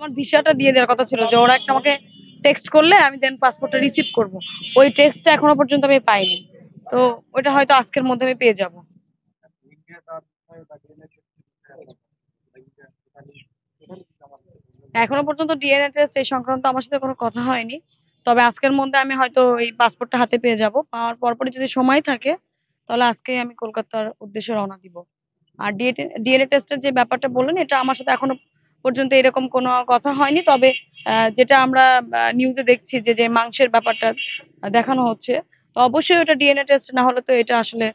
আমার ভিসাটা দিয়ে দেওয়ার কথা ছিল যে ওরা একটা আমাকে টেক্সট করলে আমি দেন পাসপোর্টটা রিসিভ করব। ওই টেক্সটটা এখনো পর্যন্ত আমি পাইনি। তো ওইটা হয়তো আজকের মধ্যে আমি পেয়ে যাব। এখনো পর্যন্ত ডিএনএ টেস্ট এই সংক্রান্ত আমার সাথে কোনো কথা হয়নি। তবে আজকের মধ্যে আমি হয়তো এই পাসপোর্টটা হাতে পেয়ে যাব। পাওয়ার পরপরই যদি সময় থাকে তাহলে আজকেই আমি কলকাতার উদ্দেশ্যে রওনা দিব। আর ডিএনএ টেস্টের যে ব্যাপারটা বললেন এটা আমার সাথে এখনো পর্যন্ত এরকম কোনো কথা হয়নি। তবে যেটা আমরা নিউজে দেখছি যে যে মাংসের ব্যাপারটা দেখানো হচ্ছে, তো অবশ্যই ওটা ডিএনএ টেস্ট না হলে তো এটা আসলে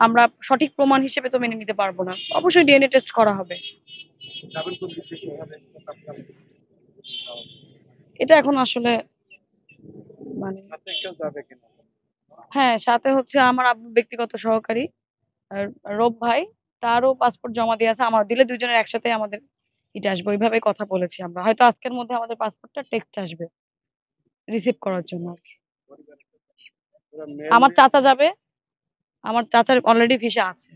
আমরা সঠিক প্রমাণ হিসেবে তো মেনে নিতে পারবো না। অবশ্যই ডিএনএ টেস্ট করা হবে। এটা এখন আসলে মানে হ্যাঁ, সাথে হচ্ছে আমার আব্বুর ব্যক্তিগত সহকারী আর রব ভাই, তারও পাসপোর্ট জমা দিয়ে আছে। আমার দিলে দুজনের একসাথে আমাদের এটা আসবে, ওইভাবেই কথা বলেছি আমরা। হয়তো আজকের মধ্যে আমাদের পাসপোর্টটা টেক্সট আসবে রিসিভ করার জন্য আর কি। আমার চাচা যাবে। আমার চাচার অলরেডি ভিসা আছে।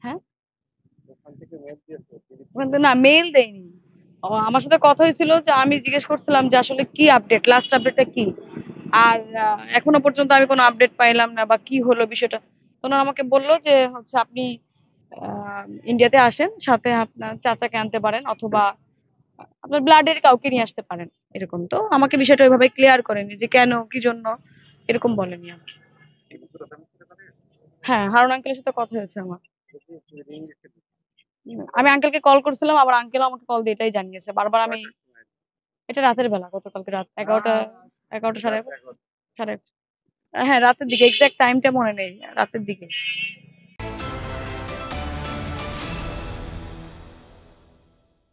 হ্যাঁ, ওখান থেকে না, মেইল দেয়নি। আমার সাথে কথা হয়েছিল যে আমি জিজ্ঞেস করছিলাম যে আসলে কি আপডেট, লাস্ট আপডেটটা কি। আর এখনো পর্যন্ত আমি কোনো আপডেট পাইলাম না বা কি হলো বিষয়টা। তো ওনারা আমাকে বললো যে হচ্ছে আপনি ইন্ডিয়াতে আসেন, সাথে আপনার চাচাকে আনতে পারেন অথবা আপনার ব্লাডের কাউকে নিয়ে আসতে পারেন। এরকম তো আমাকে বিষয়টা ওইভাবে ক্লিয়ার করেনি যে কেন কি জন্য, এরকম বলেনি আর কি। হ্যাঁ, হারুন আঙ্কেলের সাথে কথা হয়েছে আমার। আমি আঙ্কেলকে কল করছিলাম, আবার আঙ্কেল আমাকে কল দিয়ে এটাই জানিয়েছে বারবার। আমি এটা রাতের বেলা, গতকালকে রাত 11টা, 11টা সাড়ে 11টা। হ্যাঁ, রাতের দিকে, এক্সাক্ট টাইমটা মনে নেই, রাতের দিকে।